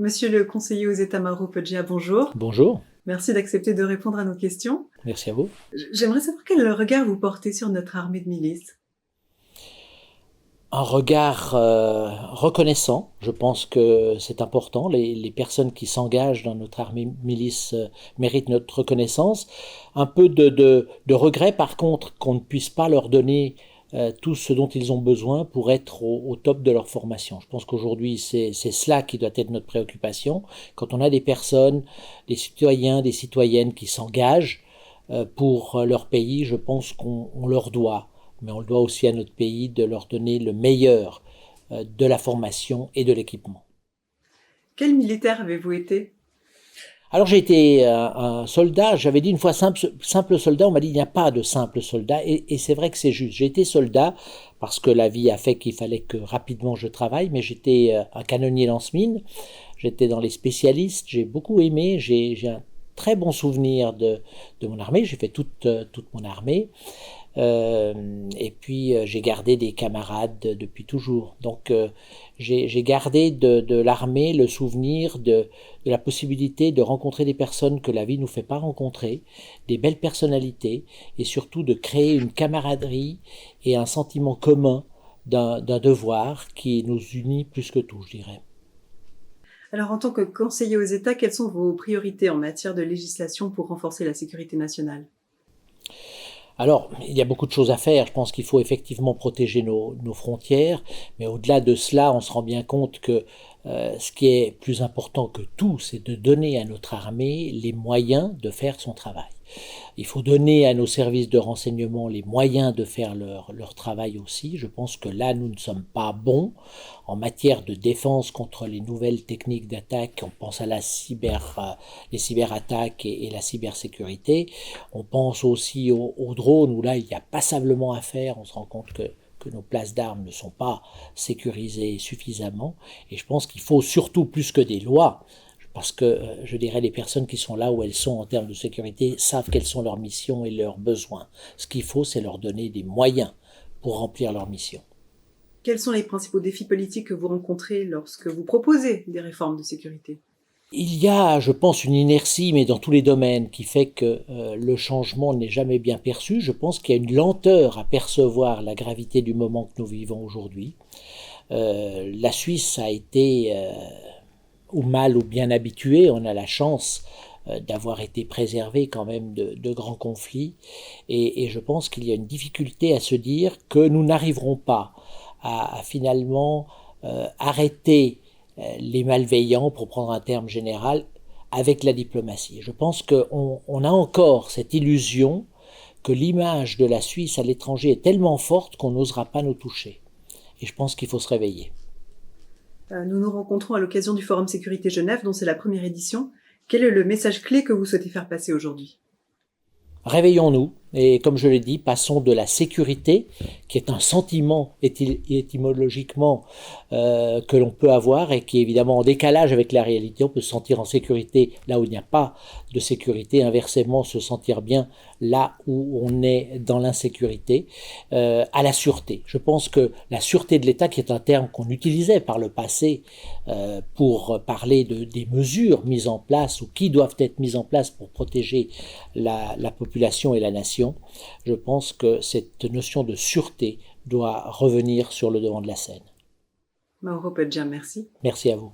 Monsieur le conseiller aux États Mauro Poggia, bonjour. Bonjour, Merci d'accepter de répondre à nos questions. merci à vous. J'aimerais savoir quel regard vous portez sur notre armée de milice. Un regard reconnaissant, je pense que c'est important. Les personnes qui s'engagent dans notre armée milice méritent notre reconnaissance. Un peu de regret par contre qu'on ne puisse pas leur donner tout ce dont ils ont besoin pour être au top de leur formation. Je pense qu'aujourd'hui c'est cela qui doit être notre préoccupation. Quand on a des personnes, des citoyens, des citoyennes qui s'engagent pour leur pays, je pense qu'on leur doit. Mais on le doit aussi à notre pays de leur donner le meilleur de la formation et de l'équipement. Quel militaire avez-vous été? Alors j'ai été un soldat, j'avais dit une fois simple soldat, on m'a dit il n'y a pas de simple soldat, et c'est vrai que c'est juste. J'ai été soldat parce que la vie a fait qu'il fallait que rapidement je travaille, mais j'étais un canonnier lance-mine, j'étais dans les spécialistes, j'ai beaucoup aimé, j'ai un très bon souvenir de mon armée, j'ai fait toute mon armée. Et puis j'ai gardé des camarades depuis toujours. Donc j'ai gardé de l'armée le souvenir de la possibilité de rencontrer des personnes que la vie nous fait pas rencontrer, des belles personnalités, et surtout de créer une camaraderie et un sentiment commun d'un devoir qui nous unit plus que tout, je dirais. Alors, en tant que conseiller aux États, quelles sont vos priorités en matière de législation pour renforcer la sécurité nationale? Alors, il y a beaucoup de choses à faire. Je pense qu'il faut effectivement protéger nos frontières, mais au-delà de cela, on se rend bien compte que ce qui est plus important que tout, c'est de donner à notre armée les moyens de faire son travail. Il faut donner à nos services de renseignement les moyens de faire leur travail aussi. Je pense que là, nous ne sommes pas bons en matière de défense contre les nouvelles techniques d'attaque. On pense à les cyberattaques et la cybersécurité. On pense aussi aux drones, où là, il y a passablement à faire. On se rend compte que nos places d'armes ne sont pas sécurisées suffisamment. Et je pense qu'il faut surtout plus que des lois, parce que je dirais les personnes qui sont là où elles sont en termes de sécurité savent quelles sont leurs missions et leurs besoins. Ce qu'il faut, c'est leur donner des moyens pour remplir leur mission. Quels sont les principaux défis politiques que vous rencontrez lorsque vous proposez des réformes de sécurité? Il y a, je pense, une inertie, mais dans tous les domaines, qui fait que le changement n'est jamais bien perçu. Je pense qu'il y a une lenteur à percevoir la gravité du moment que nous vivons aujourd'hui. La Suisse a été, ou mal ou bien habituée, on a la chance d'avoir été préservé quand même de grands conflits. Et je pense qu'il y a une difficulté à se dire que nous n'arriverons pas à finalement arrêter les malveillants, pour prendre un terme général, avec la diplomatie. Je pense qu'on a encore cette illusion que l'image de la Suisse à l'étranger est tellement forte qu'on n'osera pas nous toucher. Et je pense qu'il faut se réveiller. Nous nous rencontrons à l'occasion du Forum Sécurité Genève, dont c'est la première édition. Quel est le message clé que vous souhaitez faire passer aujourd'hui? Réveillons-nous, et comme je l'ai dit, passons de la sécurité, qui est un sentiment étymologiquement que l'on peut avoir et qui est évidemment en décalage avec la réalité. On peut se sentir en sécurité là où il n'y a pas de sécurité, inversement se sentir bien là où on est dans l'insécurité, à la sûreté. Je pense que la sûreté de l'État, qui est un terme qu'on utilisait par le passé pour parler des mesures mises en place ou qui doivent être mises en place pour protéger la population et la nation, je pense que cette notion de sûreté doit revenir sur le devant de la scène. Mauro Poggia, merci. Merci à vous.